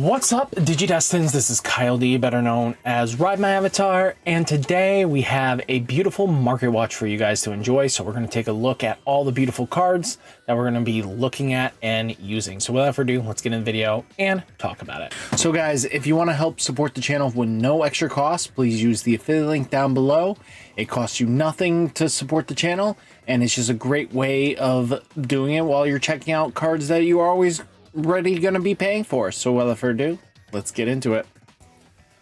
What's up, Digidestins? This is Kyle D, better known as RideMyAvatar, and today we have a beautiful market watch for you guys to enjoy. So we're going to take a look at all the beautiful cards that we're going to be looking at and using. So without further ado, let's get in the video and talk about it. So guys, if you want to help support the channel with no extra cost, please use the affiliate link down below. It costs you nothing to support the channel, and it's just a great way of doing it while you're checking out cards that you are always ready going to be paying for. So without further ado, let's get into it.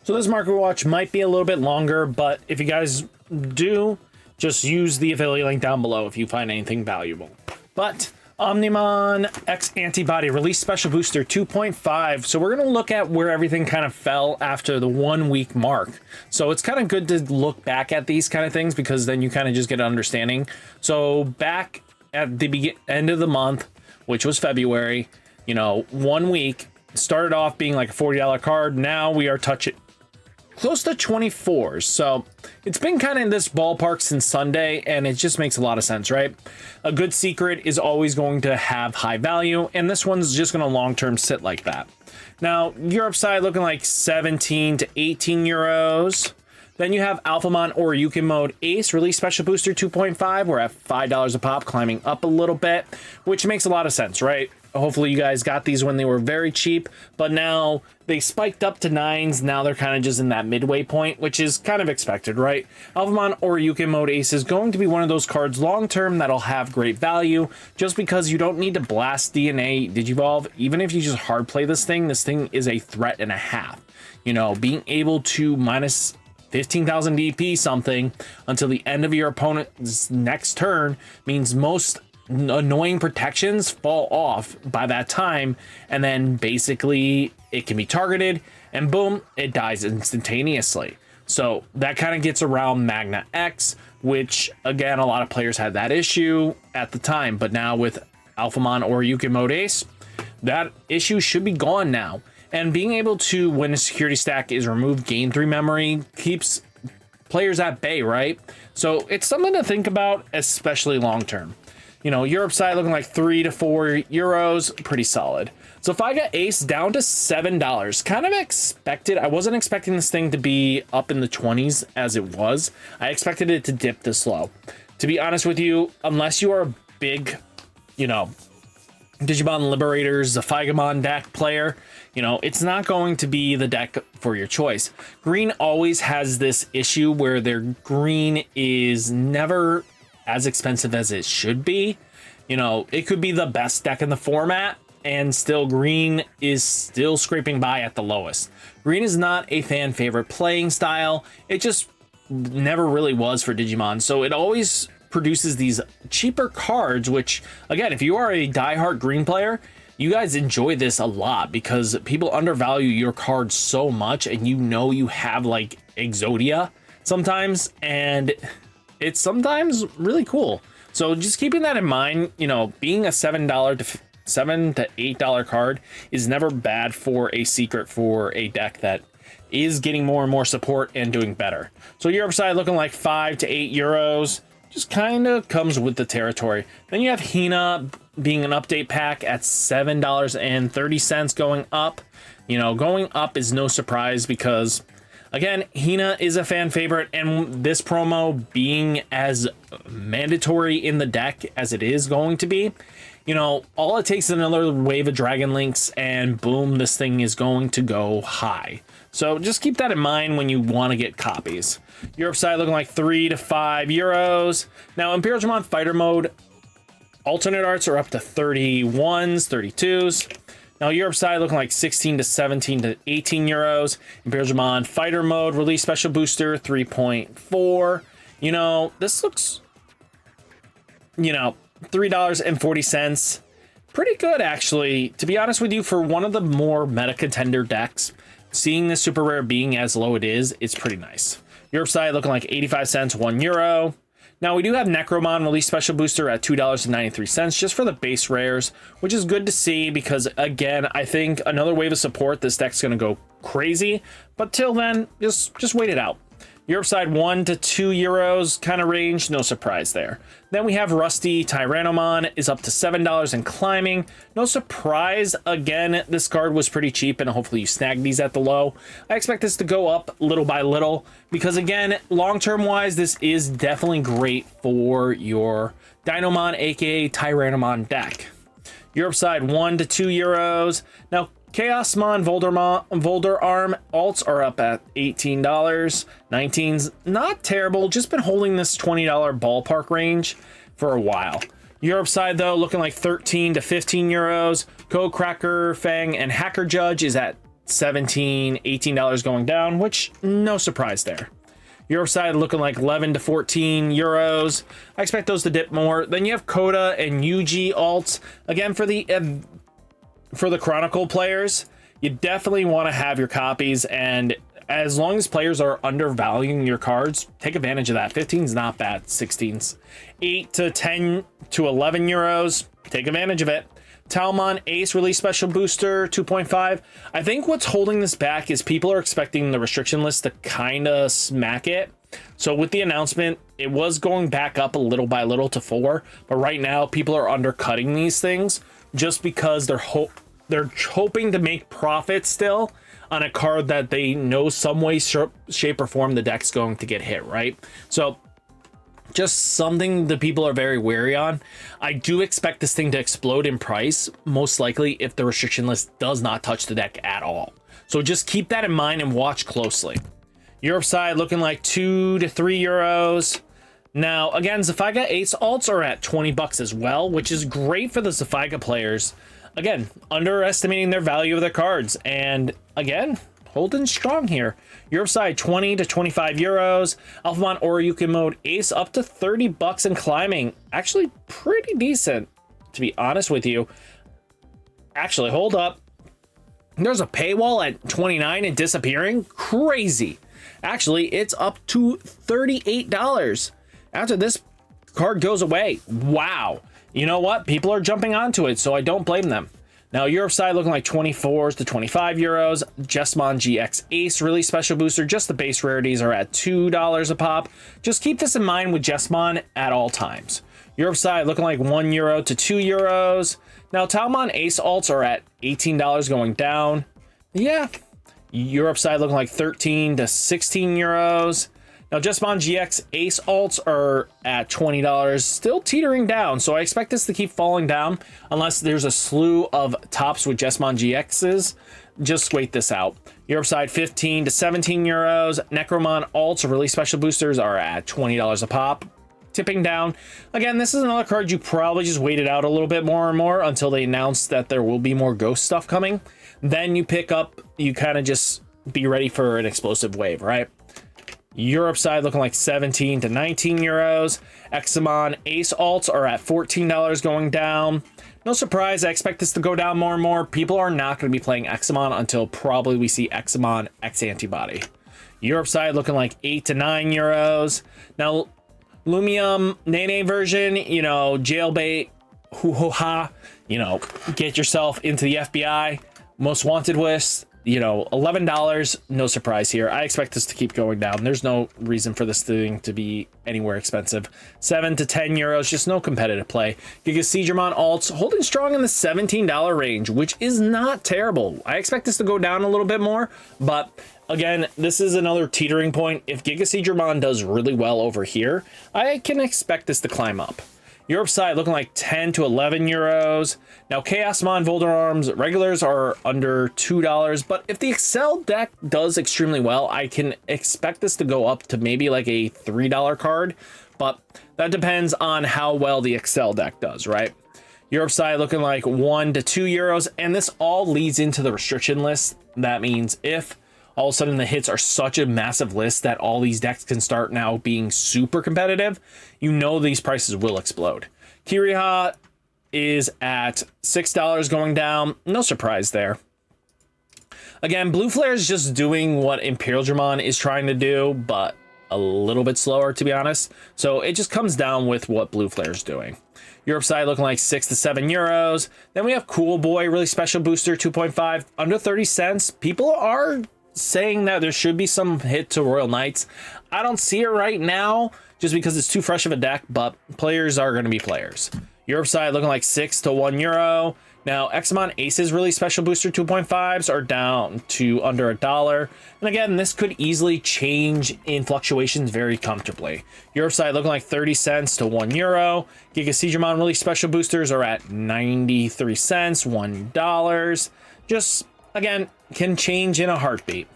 So this market watch might be a little bit longer, but if you guys do, just use the affiliate link down below if you find anything valuable. But Omnimon X Antibody Release Special Booster 2.5. So we're going to look at where everything kind of fell after the 1 week mark. So it's kind of good to look back at these kind of things because then you kind of just get an understanding. So back at the end of the month, which was February, you know, 1 week started off being like a $40 card. Now we are touching close to 24. So it's been kind of in this ballpark since Sunday, and it just makes a lot of sense, right? A good secret is always going to have high value, and this one's just going to long-term sit like that. Now, Europe side looking like 17 to 18 euros. Then you have Alphamon or Yukon Mode Ace Release Special Booster 2.5. We're at $5 a pop, climbing up a little bit, which makes a lot of sense, right? Hopefully you guys got these when they were very cheap, but now they spiked up to 9s. Now they're kind of just in that midway point, which is kind of expected, right? Alphamon or Yukon Mode Ace is going to be one of those cards long-term that'll have great value just because you don't need to blast DNA Digivolve. Even if you just hard play this thing is a threat and a half. You know, being able to minus 15,000 DP something until the end of your opponent's next turn means most annoying protections fall off by that time, and then basically it can be targeted and boom, it dies instantaneously. So that kind of gets around Magna X, which again, a lot of players had that issue at the time, but now with Alphamon or Yukon Mode Ace, that issue should be gone now. And being able to, when a security stack is removed, gain 3 memory keeps players at bay, right? So it's something to think about, especially long term. You know, Europe side looking like 3 to 4 euros, pretty solid. So if I got Ace down to $7, kind of expected. I wasn't expecting this thing to be up in the 20s as it was. I expected it to dip this low. To be honest with you, unless you are a big, you know, Digimon Liberators, the Figamon deck player, you know, it's not going to be the deck for your choice. Green always has this issue where their green is never as expensive as it should be. You know, it could be the best deck in the format and still green is still scraping by at the lowest. Green is not a fan favorite playing style. It just never really was for Digimon. So it always produces these cheaper cards, which again, if you are a diehard green player, you guys enjoy this a lot because people undervalue your cards so much, and you know you have like Exodia sometimes, and it's sometimes really cool. So just keeping that in mind, you know, being a $7 to $8 card is never bad for a secret for a deck that is getting more and more support and doing better. So Europe side looking like 5 to 8 euros, just kind of comes with the territory. Then you have Hina being an update pack at $7.30 going up. You know, going up is no surprise because again, Hina is a fan favorite, and this promo being as mandatory in the deck as it is going to be, you know, all it takes is another wave of Dragon Links and boom, this thing is going to go high. So just keep that in mind when you want to get copies. Europe side looking like 3 to 5 euros. Now, Imperialdramon Fighter Mode alternate arts are up to 31s, 32s. Now, Europe side looking like 16 to 17 to 18 euros. Imperialdramon Fighter Mode Release Special Booster 3.4. You know, this looks, you know, $3.40. Pretty good, actually. To be honest with you, for one of the more meta contender decks, seeing this super rare being as low it is, it's pretty nice. Europe side looking like 85 cents, 1 euro. Now, we do have Necromon Release Special Booster at $2.93 just for the base rares, which is good to see because, again, I think another wave of support, this deck's going to go crazy. But till then, just wait it out. Europe side 1 to 2 euros kind of range, no surprise there. Then we have Rusty Tyrannomon is up to $7 and climbing. No surprise, again, this card was pretty cheap and hopefully you snag these at the low. I expect this to go up little by little because again, long-term wise, this is definitely great for your Dinomon aka Tyrannomon deck. Europe side 1 to 2 euros. Now Chaosmon, Volderarm alts are up at $18. 19's not terrible, just been holding this $20 ballpark range for a while. Europe side though, looking like 13 to 15 euros. Code Cracker, Fang, and Hacker Judge is at $17, $18 going down, which no surprise there. Europe side looking like 11 to 14 euros. I expect those to dip more. Then you have Coda and UG alts. Again, for the Chronicle players, you definitely want to have your copies, and as long as players are undervaluing your cards, take advantage of that. 15's not bad. 16's 8 to 10 to 11 euros. Take advantage of it. Talmon Ace release special booster 2.5. I think what's holding this back is people are expecting the restriction list to kind of smack it. So with the announcement, it was going back up a little by little to 4, but right now people are undercutting these things just because they're hoping to make profit still on a card that they know some way, shape, or form the deck's going to get hit, right? So just something that people are very wary on. I do expect this thing to explode in price, most likely if the restriction list does not touch the deck at all. So just keep that in mind and watch closely. Europe side looking like 2 to 3 euros. Now, again, Zephyga Ace alts are at 20 bucks as well, which is great for the Zephyga players. Again, underestimating their value of their cards. And again, holding strong here. Europe side 20 to 25 euros. Alphamon Oryukin mode Ace up to 30 bucks and climbing. Actually pretty decent, to be honest with you. Actually, hold up. There's a paywall at 29 and disappearing. Crazy. Actually, it's up to $38 after this card goes away. Wow. You know what? People are jumping onto it, so I don't blame them. Now, Europe side looking like 24s to 25 euros. Jesmon GX Ace release special booster. Just the base rarities are at $2 a pop. Just keep this in mind with Jesmon at all times. Europe side looking like 1 euro to 2 euros. Now, Talmon Ace alts are at $18 going down. Yeah. Europe side looking like 13 to 16 euros. Now, Jesmon GX Ace alts are at $20, still teetering down, so I expect this to keep falling down unless there's a slew of tops with Jesmon GXs. Just wait this out. Europe side 15 to 17 euros. Necromon alts release special boosters are at $20 a pop, tipping down. Again, this is another card you probably just waited out a little bit more and more until they announce that there will be more ghost stuff coming. Then you pick up, you kind of just be ready for an explosive wave, right? Europe side looking like 17 to 19 euros. Examon Ace alts are at $14 going down. No surprise, I expect this to go down more and more. People are not going to be playing Examon until probably we see Examon X Antibody. Europe side looking like 8 to 9 euros. Now, Lumium Nene version, you know, jailbait, hoo-ho-ha, you know, get yourself into the FBI. Most wanted list. You know, $11, no surprise here. I expect this to keep going down. There's no reason for this thing to be anywhere expensive. 7 to 10 euros, just no competitive play. GigaSeadramon alts holding strong in the $17 range, which is not terrible. I expect this to go down a little bit more, but again, this is another teetering point. If GigaSeadramon does really well over here, I can expect this to climb up. Europe side looking like 10 to 11 euros. Now, Chaosmon Volderarms regulars are under $2, but if the Excel deck does extremely well, I can expect this to go up to maybe like a $3 card, but that depends on how well the Excel deck does, right? Europe side looking like 1 to 2 euros, and this all leads into the restriction list. That means if all of a sudden the hits are such a massive list that all these decks can start now being super competitive, you know these prices will explode. Kiriha is at $6 going down. No surprise there. Again, Blue Flare is just doing what Imperialdramon is trying to do, but a little bit slower, to be honest. So it just comes down with what Blue Flare is doing. Europe side looking like 6 to 7 euros. Then we have Cool Boy, really special booster, 2.5, under 30 cents. People are saying that there should be some hit to Royal Knights. I don't see it right now just because it's too fresh of a deck, but players are going to be players. Europe side looking like 6 to 1 euro. Now, Examon Aces really special booster 2.5s are down to under $1. And again, this could easily change in fluctuations very comfortably. Europe side looking like 30 cents to 1 euro. GigaSeadramon really special boosters are at 93 cents, $1. Just, again, can change in a heartbeat.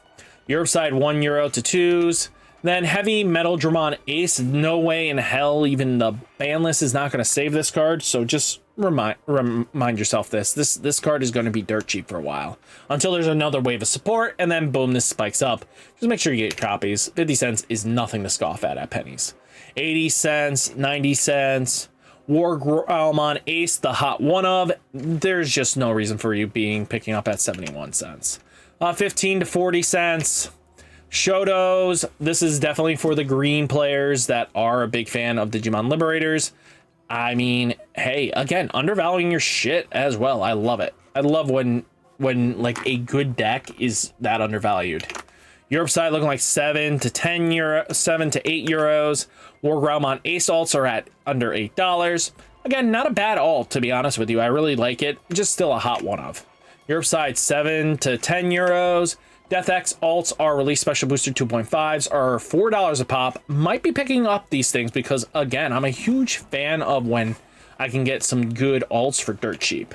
Europe side 1 euro to 2s. Then Heavy Imperialdramon Ace, no way in hell, even the ban list is not going to save this card, so just remind yourself this card is going to be dirt cheap for a while until there's another wave of support, and then boom, this spikes up. Just make sure you get your copies. 50 cents is nothing to scoff at pennies. 80 cents, 90 cents. Alphamon Ace, the hot one of, there's just no reason for you picking up at 71 cents. 15 to 40 cents. Shotos, this is definitely for the green players that are a big fan of Digimon Liberators. I mean, hey, again, undervaluing your shit as well. I love it. I love when like a good deck is that undervalued. Europe side looking like 7 to 8 euros. Wargroundmon Ace alts are at under $8. Again, not a bad alt, to be honest with you. I really like it. Just still a hot one of. Europe side 7 to 10 euros. DeathX alts are release special booster 2.5s are $4 a pop. Might be picking up these things because, again, I'm a huge fan of when I can get some good alts for dirt cheap.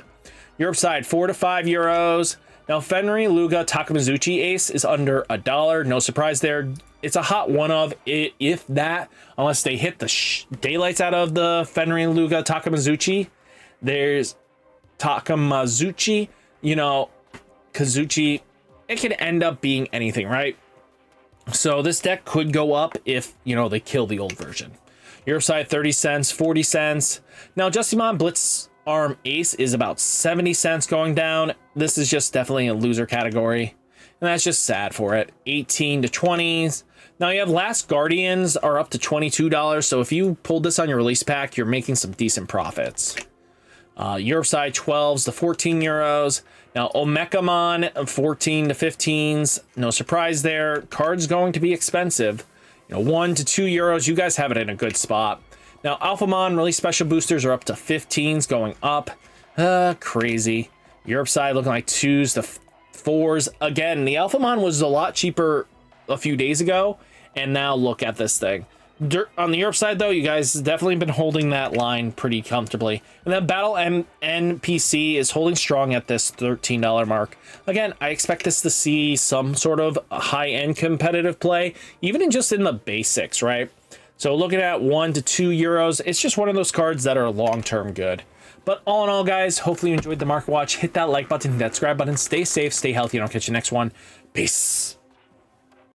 Europe side 4 to 5 euros. Now, Fenry Luga Takamazuchi Ace is under $1. No surprise there. It's a hot one of, if that, unless they hit the daylights out of the Fenry Luga Takamazuchi. There's Takamazuchi, you know, Kazuchi. It can end up being anything, right? So this deck could go up if, you know, they kill the old version. Europe side 30 cents, 40 cents. Now, Justimon Blitz Arm Ace is about 70 cents going down. This is just definitely a loser category, and that's just sad for it. 18 to 20s. Now you have Last Guardians are up to $22, so if you pulled this on your release pack, you're making some decent profits. Europe side 12s to 14 euros. Now Omnimon 14 to 15s. No surprise there. Cards going to be expensive. You know, 1 to 2 euros. You guys have it in a good spot. Now Alphamon release special boosters are up to 15s going up. Crazy. Europe side looking like 2s to 4s. Again, the Alphamon was a lot cheaper a few days ago, and now look at this thing. On the Europe side, though, you guys definitely been holding that line pretty comfortably. And then Battle NPC is holding strong at this $13 mark. Again, I expect this to see some sort of high-end competitive play, even in just in the basics, right? So looking at 1 to 2 euros, it's just one of those cards that are long-term good. But all in all, guys, hopefully you enjoyed the Market Watch. Hit that like button, hit that subscribe button. Stay safe, stay healthy, and I'll catch you next one. Peace.